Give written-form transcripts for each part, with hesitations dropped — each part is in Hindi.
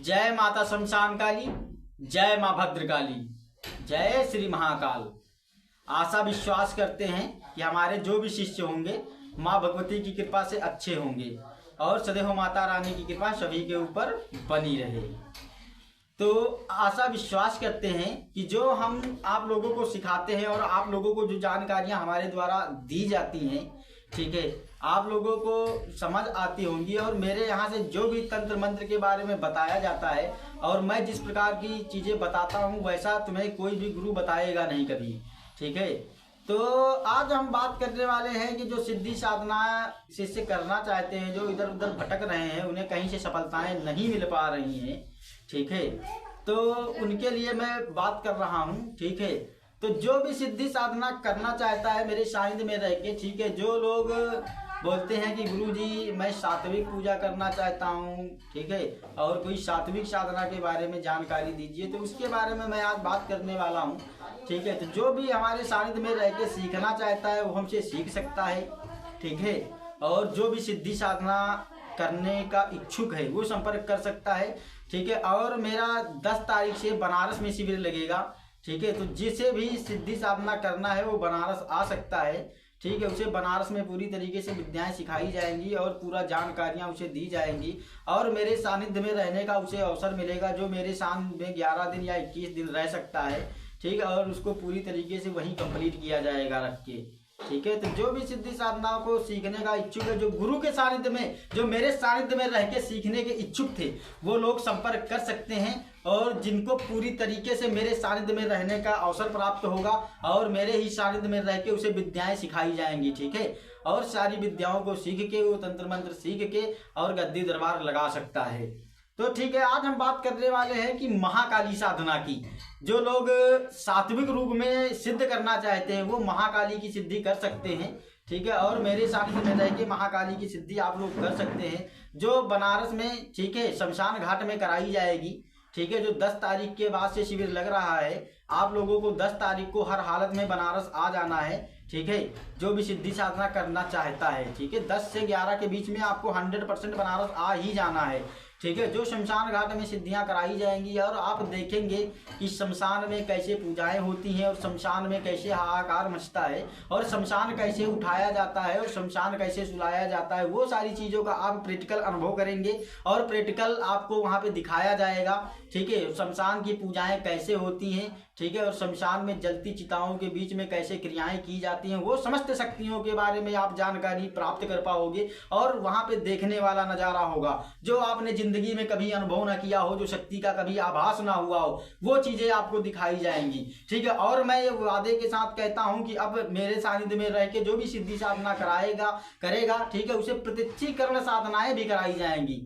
जय माता शमशान काली, जय माँ भद्रकाली, जय श्री महाकाल। आशा विश्वास करते हैं कि हमारे जो भी शिष्य होंगे माँ भगवती की कृपा से अच्छे होंगे और सदैव माता रानी की कृपा सभी के ऊपर बनी रहे। तो आशा विश्वास करते हैं कि जो हम आप लोगों को सिखाते हैं और आप लोगों को जो जानकारियां हमारे द्वारा दी जाती हैं, ठीक है, आप लोगों को समझ आती होंगी। और मेरे यहाँ से जो भी तंत्र मंत्र के बारे में बताया जाता है और मैं जिस प्रकार की चीज़ें बताता हूँ वैसा तुम्हें कोई भी गुरु बताएगा नहीं कभी, ठीक है। तो आज हम बात करने वाले हैं कि जो सिद्धि साधना शिष्य करना चाहते हैं, जो इधर उधर भटक रहे हैं, उन्हें कहीं से सफलताएं नहीं मिल पा रही हैं, ठीक है, तो उनके लिए मैं बात कर रहा हूँ, ठीक है। तो जो भी सिद्धि साधना करना चाहता है मेरे सानिध्य में रह के, ठीक है, जो लोग बोलते हैं कि गुरुजी मैं सात्विक पूजा करना चाहता हूँ, ठीक है, और कोई सात्विक साधना के बारे में जानकारी दीजिए, तो उसके बारे में मैं आज बात करने वाला हूँ, ठीक है। तो जो भी हमारे सानिध्य में रह के सीखना चाहता है वो हमसे सीख सकता है, ठीक है। और जो भी सिद्धि साधना करने का इच्छुक है वो संपर्क कर सकता है, ठीक है। और मेरा 10 तारीख से बनारस में शिविर लगेगा, ठीक है। तो जिसे भी सिद्धि साधना करना है वो बनारस आ सकता है, ठीक है। उसे बनारस में पूरी तरीके से विद्याएं सिखाई जाएंगी और पूरा जानकारियां उसे दी जाएंगी और मेरे सानिध्य में रहने का उसे अवसर मिलेगा। जो मेरे सानिध्य में 11 दिन या 21 दिन रह सकता है, ठीक है, और उसको पूरी तरीके से वहीं कंप्लीट किया जाएगा रख के, ठीक है। तो जो भी सिद्धि साधना को सीखने का इच्छुक है, जो गुरु के सानिध्य में, जो मेरे सानिध्य में रह के सीखने के इच्छुक थे, वो लोग संपर्क कर सकते हैं। और जिनको पूरी तरीके से मेरे सानिध्य में रहने का अवसर प्राप्त होगा और मेरे ही सानिध्य में रह के उसे विद्याएं सिखाई जाएंगी, ठीक है। और सारी विद्याओं को सीख के वो तंत्र मंत्र सीख के और गद्दी दरबार लगा सकता है। तो ठीक है, आज हम बात करने वाले हैं कि महाकाली साधना की। जो लोग सात्विक रूप में सिद्ध करना चाहते हैं वो महाकाली की सिद्धि कर सकते हैं, ठीक है। और मेरे सानिध्य में रह के महाकाली की सिद्धि आप लोग कर सकते हैं, जो बनारस में, ठीक है, शमशान घाट में कराई जाएगी, ठीक है। जो 10 तारीख के बाद से शिविर लग रहा है, आप लोगों को 10 तारीख को हर हालत में बनारस आ जाना है, ठीक है। जो भी सिद्धि साधना करना चाहता है, ठीक है, 10 से 11 के बीच में आपको 100% बनारस आ ही जाना है, ठीक है। जो शमशान घाट में सिद्धियां कराई जाएंगी और आप देखेंगे कि शमशान में कैसे पूजाएं होती हैं और शमशान में कैसे हाहाकार मचता है और शमशान कैसे उठाया जाता है और शमशान कैसे सुलाया जाता है, वो सारी चीज़ों का आप प्रैक्टिकल अनुभव करेंगे और प्रैक्टिकल आपको वहाँ पे दिखाया जाएगा, ठीक है। शमशान की पूजाएं कैसे होती हैं, ठीक है, और शमशान में जलती चिताओं के बीच में कैसे क्रियाएं की जाती हैं, वो समस्त शक्तियों के बारे में आप जानकारी प्राप्त कर पाओगे और वहाँ पे देखने वाला नज़ारा होगा जो आपने जिंदगी में कभी अनुभव ना किया हो, जो शक्ति का कभी आभास ना हुआ हो, वो चीजें आपको दिखाई जाएंगी, ठीक है। और मैं ये वादे के साथ कहता हूं कि अब मेरे सानिध्य में रह के जो भी सिद्धि साधना करेगा, ठीक है, उसे प्रत्यक्षीकरण साधनाएं भी कराई जाएंगी।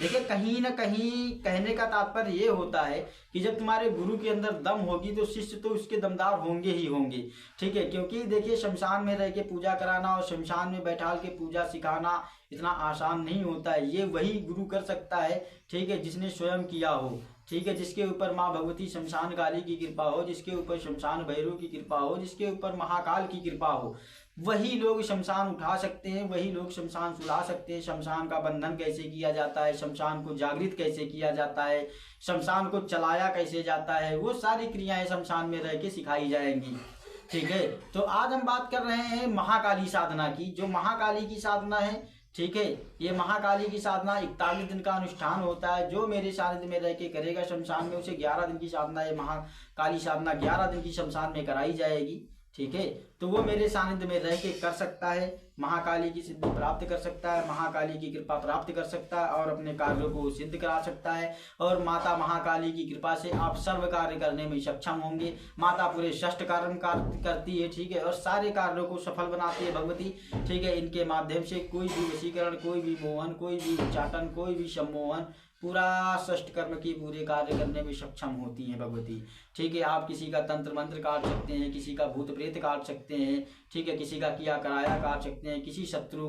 देखिए, कहीं ना कहीं कहने का तात्पर्य ये होता है कि जब तुम्हारे गुरु के अंदर दम होगी तो शिष्य तो उसके दमदार होंगे ही होंगे, ठीक है। क्योंकि देखिए, शमशान में रह के पूजा कराना और शमशान में बैठाल के पूजा सिखाना इतना आसान नहीं होता है। ये वही गुरु कर सकता है, ठीक है, जिसने स्वयं किया हो, ठीक है, जिसके ऊपर माँ भगवती शमशान काली की कृपा हो, जिसके ऊपर शमशान भैरव की कृपा हो, जिसके ऊपर महाकाल की कृपा हो, वही लोग शमशान उठा सकते हैं, वही लोग शमशान सुला सकते हैं। शमशान का बंधन कैसे किया जाता है, शमशान को जागृत कैसे किया जाता है, शमशान को चलाया कैसे जाता है, वो सारी क्रियाएं शमशान में रह के सिखाई जाएंगी, ठीक है। तो आज हम बात कर रहे हैं महाकाली साधना की। जो महाकाली की साधना है, ठीक है, ये महाकाली की साधना 41 दिन का अनुष्ठान होता है। जो मेरे सानिध्य में रह के करेगा शमशान में, उसे 11 दिन की साधना, ये महाकाली साधना 11 दिन की शमशान में कराई जाएगी, ठीक है। तो वो मेरे सानिध्य में रह के कर सकता है, महाकाली की सिद्धि प्राप्त कर सकता है, महाकाली की कृपा प्राप्त कर सकता है और अपने कार्यों को सिद्ध करा सकता है। और माता महाकाली की कृपा से आप सर्व कार्य करने में सक्षम होंगे। माता पूरे षष्ठ कार्य करती है, ठीक है, और सारे कार्यों को सफल बनाती है भगवती, ठीक है। इनके माध्यम से कोई भी वशीकरण, कोई भी मोहन, कोई भी उच्चाटन, कोई भी सम्मोहन, पूरा षष्ठ कर्म की पूरे कार्य करने में सक्षम होती हैं भगवती, ठीक है। आप किसी का तंत्र मंत्र काट सकते हैं, किसी का भूत प्रेत काट सकते हैं, ठीक है, किसी का किया कराया काट सकते हैं, किसी शत्रु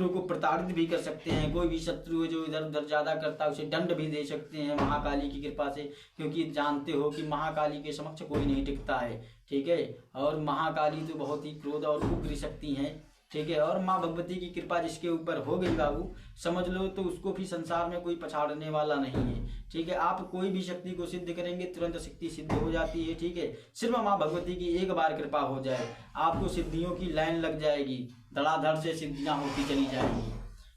को प्रताड़ित भी कर सकते हैं। कोई भी शत्रु है जो इधर उधर ज्यादा करता है उसे दंड भी दे सकते हैं महाकाली की कृपा से, क्योंकि जानते हो कि महाकाली के समक्ष कोई नहीं टिकता है, ठीक है। और महाकाली तो बहुत ही क्रोध और उग्र शक्ति हैं, ठीक है। और माँ भगवती की कृपा जिसके ऊपर हो गई बाबू, समझ लो तो उसको भी संसार में कोई पछाड़ने वाला नहीं है, ठीक है। आप कोई भी शक्ति को सिद्ध करेंगे तुरंत शक्ति सिद्ध हो जाती है, ठीक है। सिर्फ माँ भगवती की एक बार कृपा हो जाए, आपको सिद्धियों की लाइन लग जाएगी, धड़ाधड़ से सिद्धियां होती चली जाएंगी,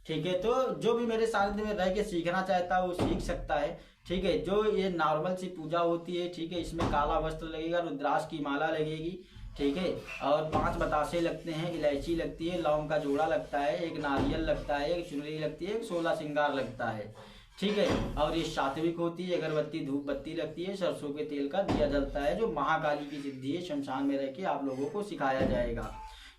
ठीक है। तो जो भी मेरे सानिध्य में रह के सीखना चाहता है वो सीख सकता है, ठीक है। जो ये नॉर्मल सी पूजा होती है, ठीक है, इसमें काला वस्त्र लगेगा, रुद्राक्ष की माला लगेगी, ठीक है। और 5 बतासे लगते हैं, इलायची लगती है, लौंग का जोड़ा लगता है, एक नारियल लगता है, एक चुनरी लगती है, एक 16 श्रृंगार लगता है, ठीक है। और ये सात्विक होती है, अगरबत्ती धूप बत्ती लगती है, सरसों के तेल का दिया जलता है, जो महाकाली की सिद्धि है, शमशान में रह के आप लोगों को सिखाया जाएगा,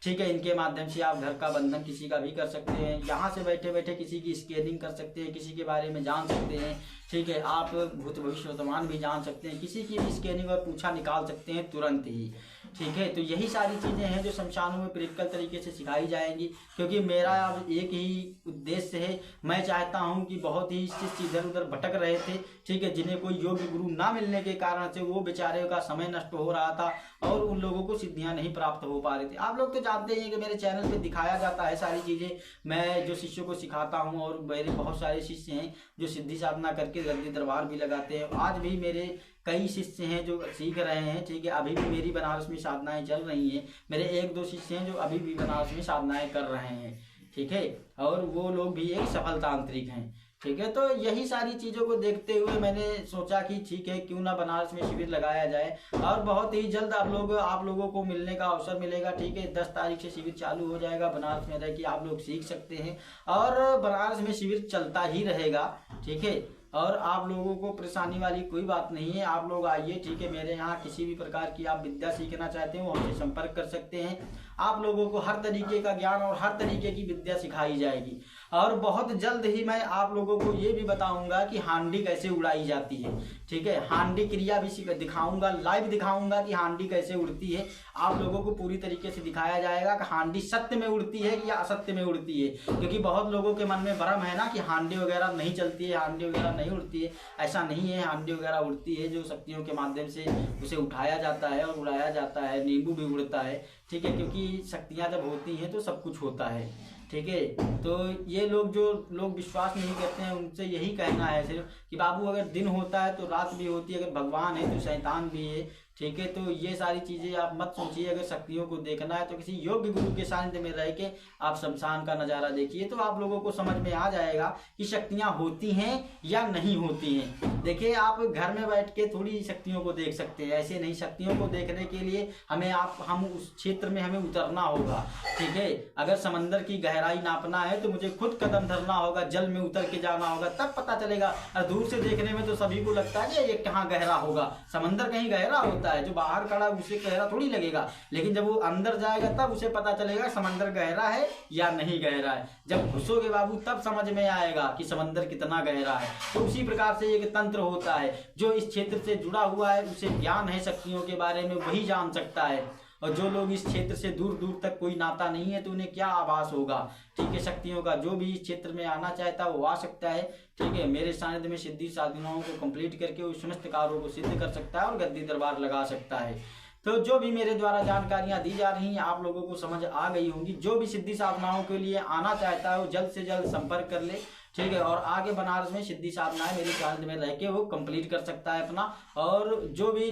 ठीक है। इनके माध्यम से आप घर का बंधन किसी का भी कर सकते हैं, यहाँ से बैठे बैठे किसी की स्कैनिंग कर सकते हैं, किसी के बारे में जान सकते हैं, ठीक है। आप भूत भविष्य वर्तमान भी जान सकते हैं, किसी की भी स्कैनिंग और पूछा निकाल सकते हैं तुरंत ही, ठीक है। तो यही सारी चीज़ें हैं जो शमशानों में प्रैक्टिकल तरीके से सिखाई जाएंगी, क्योंकि मेरा अब एक ही उद्देश्य है, मैं चाहता हूं कि बहुत ही शिष्य इधर उधर भटक रहे थे, ठीक है, जिन्हें कोई योग्य गुरु ना मिलने के कारण से वो बेचारे का समय नष्ट हो रहा था और उन लोगों को सिद्धियां नहीं प्राप्त हो पा रही थी। आप लोग तो जानते हैं कि मेरे चैनल पे दिखाया जाता है सारी चीज़ें, मैं जो शिष्यों को सिखाता हूँ, और मेरे बहुत सारे शिष्य हैं जो सिद्धि साधना करके गद्दी दरबार भी लगाते हैं। आज भी मेरे कई शिष्य हैं जो सीख रहे हैं, ठीक है। अभी भी मेरी बनारस में साधनाएं चल रही हैं, मेरे 1-2 शिष्य हैं जो अभी भी बनारस में साधनाएं कर रहे हैं, ठीक है। और वो लोग भी एक सफल तांत्रिक हैं, ठीक है। तो यही सारी चीज़ों को देखते हुए मैंने सोचा कि ठीक है, क्यों ना बनारस में शिविर लगाया जाए, और बहुत ही जल्द आप लोगों को मिलने का अवसर मिलेगा, ठीक है। 10 तारीख से शिविर चालू हो जाएगा, बनारस में रह के आप लोग सीख सकते हैं, और बनारस में शिविर चलता ही रहेगा, ठीक है। और आप लोगों को परेशानी वाली कोई बात नहीं है, आप लोग आइए, ठीक है। मेरे यहाँ किसी भी प्रकार की आप विद्या सीखना चाहते हैं वो हमसे संपर्क कर सकते हैं। आप लोगों को हर तरीके का ज्ञान और हर तरीके की विद्या सिखाई जाएगी, और बहुत जल्द ही मैं आप लोगों को ये भी बताऊंगा कि हांडी कैसे उड़ाई जाती है, ठीक है। हांडी क्रिया भी दिखाऊंगा, लाइव दिखाऊंगा कि हांडी कैसे उड़ती है, आप लोगों को पूरी तरीके से दिखाया जाएगा कि हांडी सत्य में उड़ती है या असत्य में उड़ती है, क्योंकि बहुत लोगों के मन में भ्रम है ना कि हांडी वगैरह नहीं चलती है, हांडी वगैरह नहीं उड़ती है। ऐसा नहीं है, हांडी वगैरह उड़ती है, जो शक्तियों के माध्यम से उसे उठाया जाता है और उड़ाया जाता है। नींबू भी उड़ता है, ठीक है, क्योंकि शक्तियाँ जब होती हैं तो सब कुछ होता है, ठीक है। तो ये जो लोग विश्वास नहीं करते हैं उनसे यही कहना है सिर्फ कि बाबू अगर दिन होता है तो रात भी होती है, अगर भगवान है तो शैतान भी है, ठीक है। तो ये सारी चीज़ें आप मत सोचिए, अगर शक्तियों को देखना है तो किसी योग्य गुरु के सानिध्य में रह के आप शमशान का नज़ारा देखिए, तो आप लोगों को समझ में आ जाएगा कि शक्तियाँ होती हैं या नहीं होती हैं। देखिए, आप घर में बैठ के थोड़ी शक्तियों को देख सकते हैं, ऐसे नहीं। शक्तियों को देखने के लिए हम उस क्षेत्र में हमें उतरना होगा, ठीक है। अगर समंदर की गहराई नापना है तो मुझे खुद कदम धरना होगा, जल में उतर के जाना होगा, तब पता चलेगा। और दूर से देखने में तो सभी को लगता है कि ये कहाँ गहरा होगा, समंदर कहीं गहरा होता है, जो बाहर खड़ा उसे गहरा थोड़ी लगेगा, लेकिन जब वो अंदर जाएगा तब उसे पता चलेगा समंदर गहरा है या नहीं गहरा है। जब घुसोगे बाबू तब समझ में आएगा कि समंदर कितना गहरा है। तो उसी प्रकार से एक तंत्र होता है, जो इस क्षेत्र से जुड़ा हुआ है, उसे ज्ञान है शक्तियों के बारे में, वही जान सकता है। और जो लोग इस क्षेत्र से दूर दूर तक कोई नाता नहीं है तो उन्हें क्या आभास होगा, ठीक है, शक्तियों का। जो भी इस क्षेत्र में आना चाहता है वो आ सकता है, ठीक है। मेरे सानिध्य में सिद्धि साधनाओं को कंप्लीट करके उस समस्त कार्यों को सिद्ध कर सकता है और गद्दी दरबार लगा सकता है। तो जो भी मेरे द्वारा जानकारियां दी जा रही हैं आप लोगों को समझ आ गई होंगी। जो भी सिद्धि साधनाओं के लिए आना चाहता है वो जल्द से जल्द संपर्क कर ले, ठीक है। और आगे बनारस में सिद्धि साधनाएं मेरी सानिध्य में रह के वो कंप्लीट कर सकता है अपना। और जो भी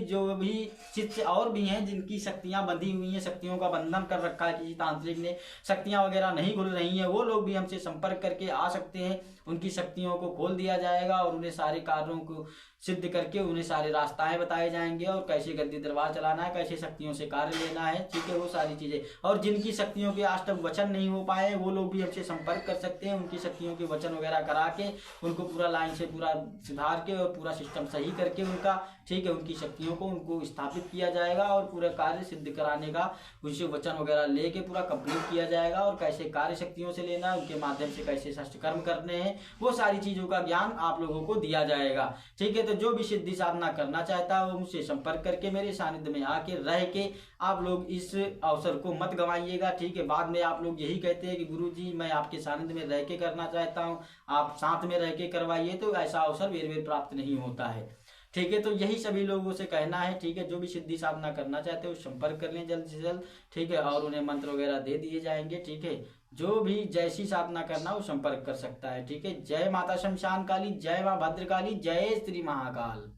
शिष्य और भी हैं जिनकी शक्तियां बंधी हुई हैं, शक्तियों का बंधन कर रखा है किसी तांत्रिक ने, शक्तियां वगैरह नहीं खुल रही हैं, वो लोग भी हमसे संपर्क करके आ सकते हैं। उनकी शक्तियों को खोल दिया जाएगा और उन्हें सारे कार्यों को सिद्ध करके उन्हें सारे रास्ताएं बताए जाएंगे, और कैसे गद्दी दरबार चलाना है, कैसे शक्तियों से कार्य लेना है, ठीक है, वो सारी चीजें। और जिनकी शक्तियों के आज तक वचन नहीं हो पाए वो लोग भी हमसे संपर्क कर सकते हैं। उनकी शक्तियों के वचन वगैरह करा के उनको पूरा लाइन से पूरा सुधार के और पूरा सिस्टम सही करके उनका, ठीक है, उनकी शक्तियों को उनको स्थापित किया जाएगा और पूरा कार्य सिद्ध कराने का उनसे वचन वगैरह लेके पूरा कंप्लीट किया जाएगा। और कैसे कार्य शक्तियों से लेना है, उनके माध्यम से कैसे शस्त्र कर्म करने हैं, वो सारी चीजों का ज्ञान आप लोगों को दिया जाएगा, ठीक है। तो जो भी सिद्धि साधना करना चाहता है वो मुझसे संपर्क करके मेरे सानिध्य में आके रह के आप लोग इस अवसर को मत गंवाइएगा, ठीक है। बाद में आप लोग यही कहते हैं कि गुरुजी मैं आपके सानिध्य में रह के करना चाहता हूँ, आप साथ में रह के करवाइए, तो ऐसा अवसर बेर बेर प्राप्त नहीं होता है, ठीक है। तो यही सभी लोगों से कहना है, ठीक है। जो भी सिद्धि साधना करना चाहते हो संपर्क कर लें जल्द से जल्द, ठीक है। और उन्हें मंत्र वगैरह दे दिए जाएंगे, ठीक है। जो भी जैसी साधना करना वो संपर्क कर सकता है, ठीक है। जय माता शमशान काली, जय माँ भद्रकाली, जय श्री महाकाल।